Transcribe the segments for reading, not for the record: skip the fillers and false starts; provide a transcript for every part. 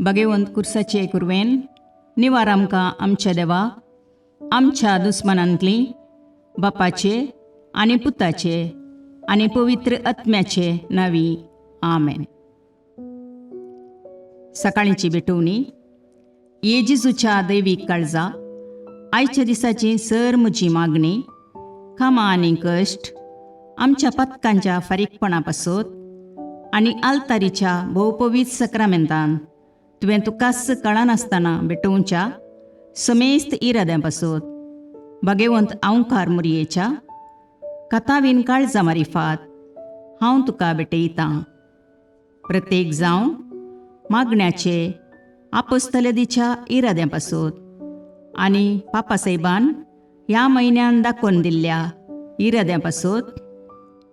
भगवंत कुर्साचे कुरवेन निवार आमकां आमच्या देवा आमच्या दुस्मनांतली बापाचे आनी पुताचे आनी पवित्र आत्म्याचे नावी आमेन. सकाळींची भेटवणी. येजेजूच्या दैवीक काळजा आयच्या दिसाची सर म्हजी मागणी कामां आनी कश्ट आमच्या पथकांच्या फारीकपणा पासत आनी आल्तारीच्या भोवपवीत सक्रामेंतान तुवें तुकास कळनासतना भेटोवच्या समेस्त इराद्यां पासत भगवंत आवकार मुरयेच्या कथावीन काळजा मारिफात हांव तुका भेटयतां. प्रत्येक जावं मागण्याचे आपोस्तलदीच्या इराद्यां पासत आनी पापासाहेबान ह्या म्हयन्यान दाखोवन दिल्ल्या इराद्यां पासत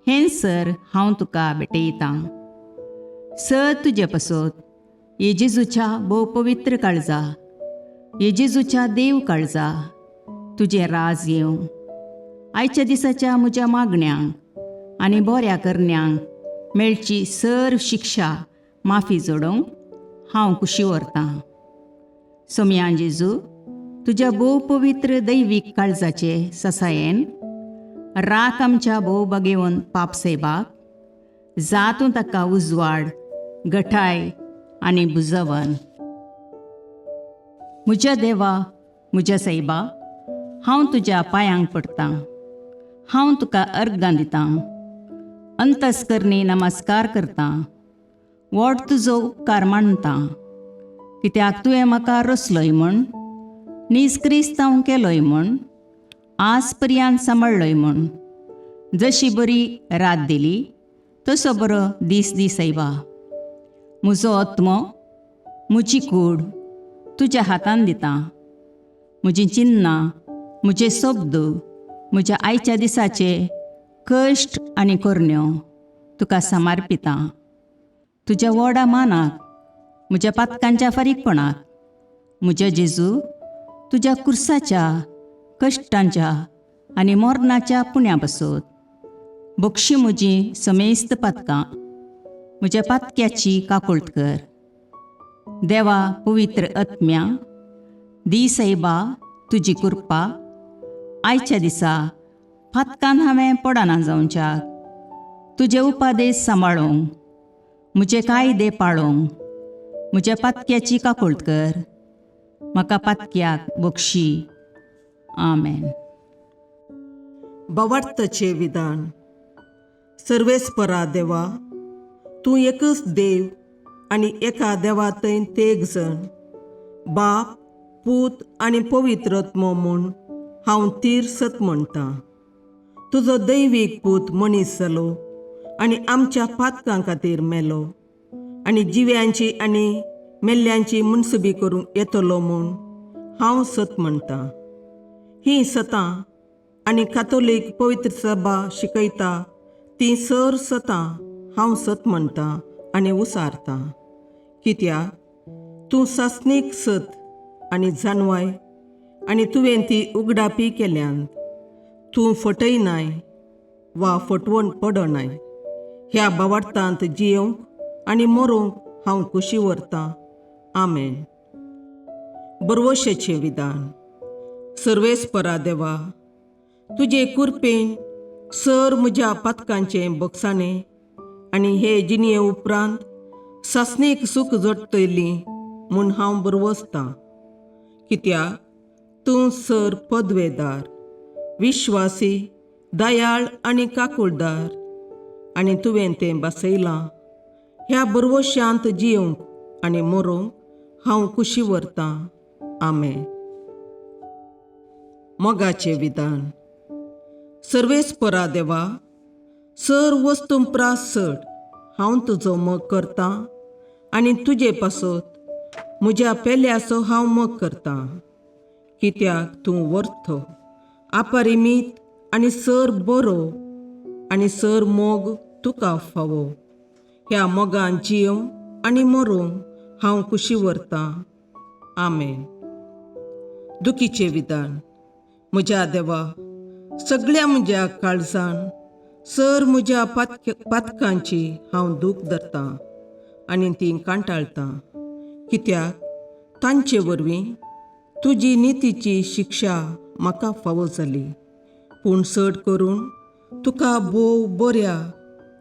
हें सर हांव तुका भेटयतां. सर तुजे पासत येजेजूच्या भोवपवित्र काळजा येजेजूच्या देव काळजा तुजें राज येवं. आयच्या दिसाच्या म्हज्या मागण्यांक आनी बऱ्या करण्यांक मेळची सर शिक्षा माफी जोडोवंक हांव कुशी व्हरतां. सोम्या जेजू तुज्या भोवपवित्र दैवीक काळजाचे ससायेन राख आमच्या भोव भगवंत पापसाहेबाक जातूं ताका उजवाड घटाय आनी बुजवण. म्हज्या देवा म्हज्या साहेबा हांव तुज्या पांयांक पडटां. हांव तुका अर्गां दितां. अंतस्करणी नमस्कार करतां. व्हड तुजो उपकार मानतां. कित्याक तुवें म्हाका रचलोय म्हूण निस्क्रिस्तांव केलोय म्हूण आज पर्यंत सांबाळलोय म्हूण जशी बरी रात दिली तसो बरो दीस दी सायबा. म्हजो आत्मो म्हजी कूड तुज्या हातान दितां. म्हजीं चिन्नां म्हजे शब्द म्हज्या आयच्या दिसाचे कश्ट आनी करण्यो तुका समर्पितां. तुज्या व्हडा मानाक म्हज्या पातकांच्या फारीकपणाक म्हज्या जेजू तुज्या कुर्साच्या कश्टांच्या आनी मरणाच्या पुण्या पासत बक्षी म्हजीं समेस्त पातकां म्हज्या पातक्याची काकुळट कर. देवा पवित्र आत्म्या दी सायबा तुजी कृपा आयच्या दिसा पातकान हांवें पडना जावच्याक तुजे उपादेश सांबाळूंक म्हजे कायदे पाळोवंक म्हज्या पातक्याची काकुळट कर. म्हाका पातक्याक बक्षी. आमेन. भावार्थाचे विधान. सर्वेस्परा देवा तूं एकच देव आनी एका देवातय तेग जण बाप पूत आनी पवित्र आत्मो म्हूण हांव तीर सत म्हणटां. तुजो दैवीक पूत मनीस जालो आनी आमच्या पातकां खातीर मेलो आनी जिव्यांची आनी मेल्ल्यांची मुनसुबी करूंक येतलो म्हूण हांव सत म्हणटां. हीं सतां आनी कातोलीक पवित्र सभा शिकयता ती सर सतां हांव सत म्हणटां आनी उसारतां. कित्याक तूं सासणीक सत आनी जानवाय आनी तुवें ती उगडापी केल्यांत तूं फटयनाय वा फटवण पडनाय. ह्या भावार्थांत जियोंक आनी मरोवंक हांव कुशी व्हरतां. आमेन. बरवशेचें विधान. सर्वेस्परा देवा तुजे कृपेन सर म्हज्या पातकांचें बक्षाणें आनी हे जिणये उपरांत सासणेक सूख जोडटली म्हूण हांव बरवसतां. कित्याक तूं सर पदवेदार विश्वासी दयाळ आनी काकुळदार आनी तुवें तें बसयलां. ह्या बरवश्यांत जियोंक आनी मरोवंक हांव कुशी व्हरतां. आमेन. मोगाचें विधान. सर्वेस्परा देवा सर वस्तुंपरास चड हांव तुजो मोग करतां आनी तुजे पासत म्हज्या पेल्याचो हांव मोग करतां. कित्याक तूं वर्थ अपरिमीत आनी सर बरो आनी सर मोग तुका फावो. ह्या मोगान जियोंक आनी मरोवंक हांव कुशी व्हरतां. आमेन. दुखीचें विधान. म्हज्या देवा सगळ्या म्हज्या काळजान सर म्हज्या पातकांची हांव दूख धरतां आनी ती कांटाळतां. कित्याक तांचे वरवीं तुजी नितीची शिक्षा म्हाका फावो जाली. पूण चड करून तुका भोव बऱ्या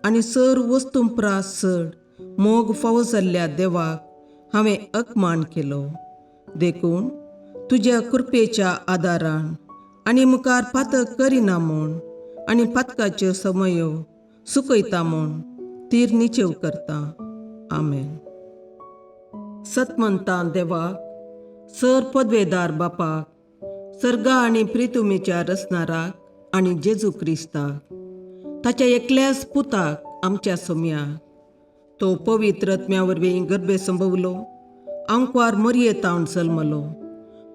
आनी सर वस्तूंपरास चड मोग फावो जाल्ल्या देवाक हांवें अकमान केलो. देखून तुज्या कृपेच्या आदारान आनी मुखार पातक करिना म्हूण आनी पातकाच्यो समयो सुकयता म्हूण तीर निचेव करता. आमेन. सतमंतां देवाक, सर पदवेदार बापाक, सर्गा आनी प्रितुमेच्या रचणाराक आनी जेजू क्रिस्ताक, ताच्या एकल्याच पुताक आमच्या सोम्याक, तो पवित्र आत्म्या वरवीं गर्भे संभवलो, अंकवार मरयेतावन जल्मलो,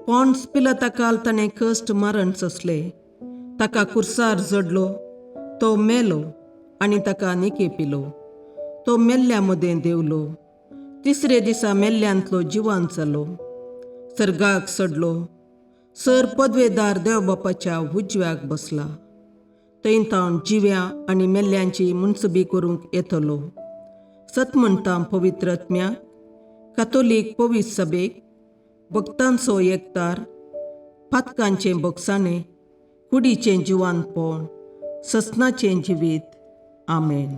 पोंस पिलाताकाल ताणें कश्ट मरण सोंसले, ताका कुर्सार जडलो, तो मेलो आनी ताका निकेपिलो, तो मेल्ल्या मदें देवलो, तिसरे दिसा मेल्ल्यांतलो जिवांत जालो, सर्गाक चडलो, सर पदवेदार देवबापाच्या उजव्याक बसला, थंय तावन जिव्या आनी मेल्ल्यांची मुनसबी करूंक येतलो. सतमंतां पवित्र आत्म्याक, कातोलीक पवित्र सभेक, भक्तांचो एकतार, पातकांचें भोगसाणें, कुडीचें जिवांतपण, ससनाचें जिवीत. आमेन.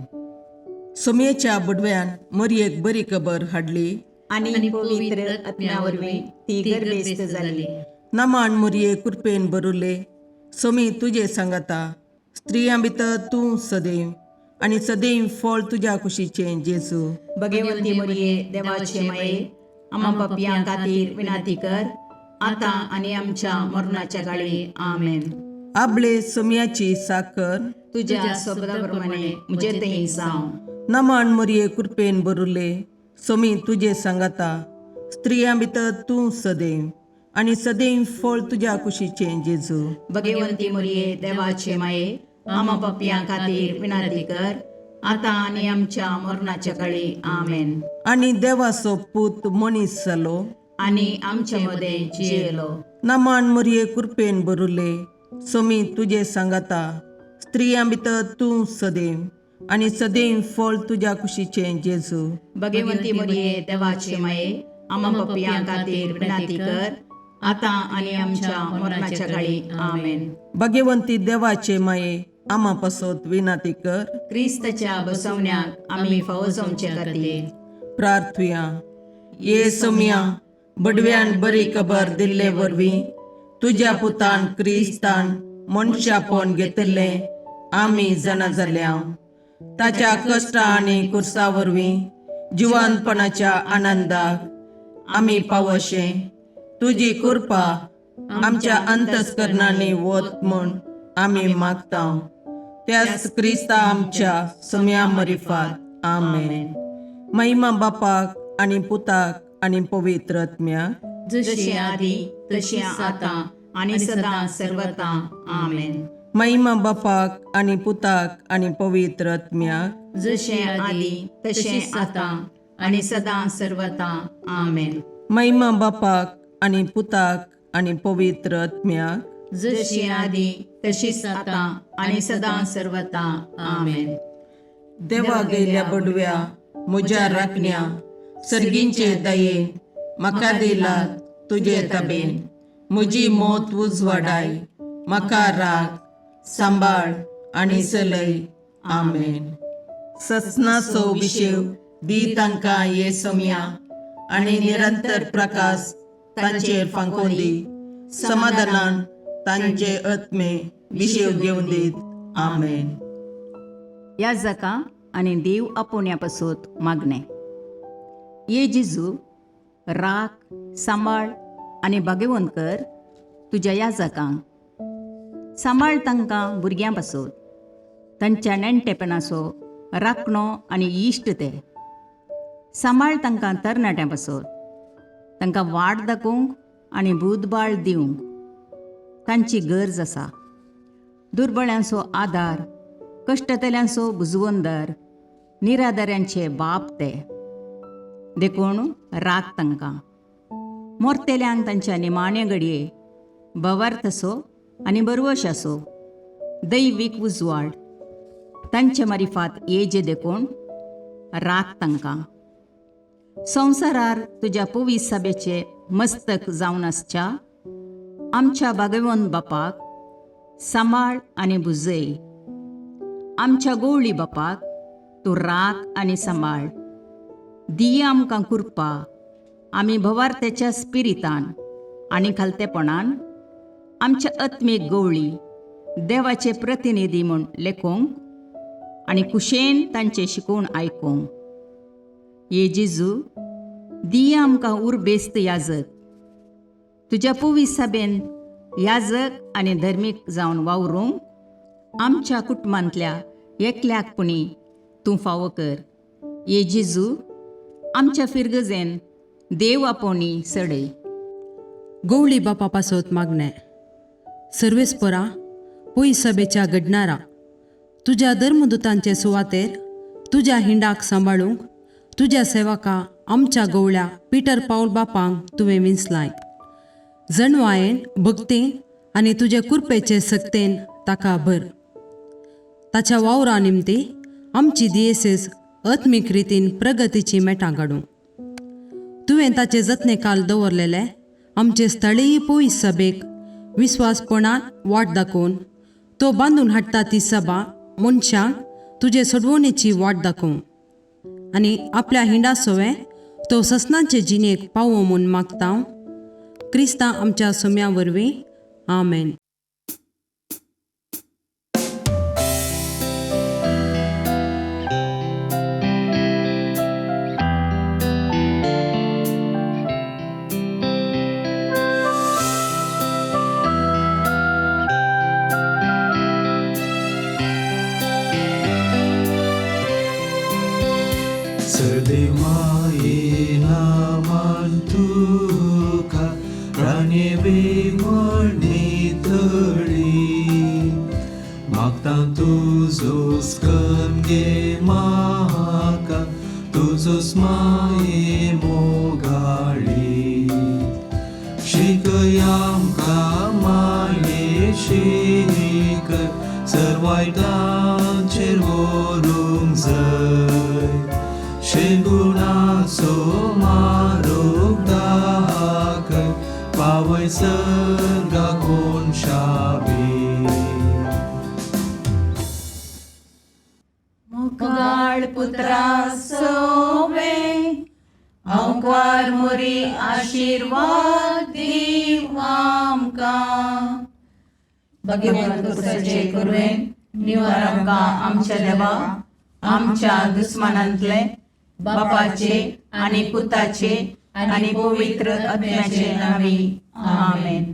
सोमयेच्या बुडव्यान मरयेक बरी खबर हाडली आनी पवित्र आत्म्या वरवीं ती गर्भेस्त जाली. नमान मरये कृपेन भरुले, सोमी तुजे सांगाता, स्त्रियां भितर तूं सदैव आनी सदैव फळ तुज्या कुशीचें जेजू. भगवंती मरिये देवाचे माये, आम्हा पापियां खातीर विनाती कर, आतां आनी आमच्या मरणाच्या काळी. आमेन. आपले सोमयाची साकर तुज्या शब्दाप्रमाणे म्हजे थंय जावं. नमान मरये कृपेन भरुले, सोमी तुजे सांगाता, स्त्रियां भितर तूं सदैव आनी सदैव फळ तुज्या कुशीचें जेजू. भगवंती मरिये देवाचे माये, आम्हा पापियां खातीर विनाती कर, आतां आनी आमच्या मरणाच्या काळी. आमेन. आनी देवाचो पूत मनीस जालो आनी आमचे मदें जियेलो. नमान मरये कृपेन भरुले, सोमी तुजे सांगाता, स्त्रियां भितर तूं सदैव आनी सदैव फळ तुज्या कुशीचें जेजू. भगवंती मरिये देवाचे माये, आम्हा पापियां खातीर विनाती कर, आतां आनी आमच्या मरणाच्या काळी. आमेन. भगवंती देवाचे माये, आम्हा पासत विनाती कर. क्रिस्ताच्या बसवण्याक आमी फावो जावचे खातीर प्रार्थुया. ये सोम्या, बडव्यान बरी खबर दिल्ले वरवीं तुज्या पुतान क्रिस्तान मनशापण घेतिल्लें आमी जाणा जाल्या, ताच्या कश्टा आनी कुर्सा वरवीं जिवंतपणाच्या आनंदाक आमी पावशे तुजी कृपा आमच्या अंतस्करणांनी वत म्हूण आमी मागता. त्याच क्रिस्ता आमच्या सोम्या मरिफात. आमेन. महिमा बापाक आनी पुताक आनी पवित्र आत्म्याक, जशें आदी तशें आतां आनी सदां सर्वदा. आमेन. महिमा बापाक आनी पुताक आनी पवित्र आत्म्याक, जशें आदी तशें आतां आनी सदां सर्वदा. आमेन. महिमा बापाक आनी पुताक आनी पवित्र आत्म्याक, जशी आदी तशीच आतां आनी सदां सर्वदा. आमेन. देवा गेल्या बडव्या म्हज्या राखण्या, सर्गींचे दयेन म्हाका दिला तुजे ताबेन. म्हजी मोत उजवाडाय, म्हाका राख, सांबाळ आनी चलय. आमेन. ससनाचो विशेव दी तांकां ये सोम्या, आनी निरंतर प्रकाश तांचेर फांकोन दी. समाधानान तांचे आत्मे विशेव घेवन दीत. आमेन. याजका आनी देव आपोवण्या पासून मागणें. ये जेजू, राख, सांबाळ आनी भाग्यवंत कर तुज्या याजकांक. सांबाळ तांकां भुरग्यां पासून, तांच्या नेणटेपणाचो राखणो आनी इश्ट ते. सांबाळ तांकां तरणाट्यां पासून, तांकां वाट दाखोवंक आनी बुधबाळ दिवंक तांची गरज आसा. दुर्बळ्यांचो आदार, कश्टतल्यांचो बुजवंदर, निराधाऱ्यांचे बाप ते. देखून राख तांकां. मोरतेल्यांक तांच्या निमाणे घडये भवार्थसो आनी बरवशाचो दैवीक उजवाड तांचे मारिफात येजे देखून राख तांकां. संवसारार तुज्या पवित्र सभेचे मस्तक जावन आसच्या आमच्या भागवंत बापाक सांबाळ आनी बुजय. आमच्या गवळी बापाक तूं राख आनी सांबाळ. दिया आमकां कुरपा आमी भवार्थ्याच्या स्पिरितान आनी खालतेपणान आमच्या आत्मीक गवळी देवाचे प्रतिनिधी म्हूण लेखोंक आनी कुशेन तांचे शिकोवण आयकूंक. ये जेजू, दिया आमकां उर्बेस्त याजक. तुज्या पवित्र सभेन याजक आनी धर्मीक जावन वावरूंक आमच्या कुटुंबांतल्या एकल्याकपणी तूं फावो कर. ये जेजू, आमच्या फिरगजेन देव आपोवणी सडय. गवळी बापा पासत मागणे. सर्वेस्परा पयस सभेच्या घडणारा तुज्या धर्मदुतांचे सुवातेर तुज्या हिंडाक सांबाळूंक तुज्या सेवका आमच्या गवळ्या पिटर पाऊल बापांक तुवें विंचलाय. जणवायेन भक्तीन आनी तुजे कुरपेचे सक्तेन ताका भर. ताच्या वावरा निमती आमची दियेसीस आत्मीक रितीन प्रगतीची मेटां काडूं. तुवें ताचे जतने काल दवरलेले आमचे स्थळीय पयस सभेक विस्वासपणान वाट दाखोवन तो बांदून हाडटा ती सभा मनशांक तुजे सडवणेची वाट दाखोवं आनी आपल्या हिंडा सोवे तो ससनाचे जिणेक पावो म्हूण मागता. क्रिस्तां आमच्या सोम्या वरवीं. आमेन. सदैवायेना तुका प्राणेवे मळणी तळी मागता तुजो स्कंगे म्हाका तुजो स्माये मोगाळी शिकय आमकां मायेशी कर सर्वायतांचेर व्हरूंक जाय शेगुणाचो मारोग दाखय पावय सर्गाकोन शाबी मुखाळ पुत्रा सोवे अवकार मोरी आशीर्वाद दीव आमकां. भगवंत पुत्राचे करुवेन निवार आमकां आमच्या देवा आमच्या दुस्मानांतले बापाचे आनी पुताचे आनी पवित्र आत्म्याचे नावी. आमेन.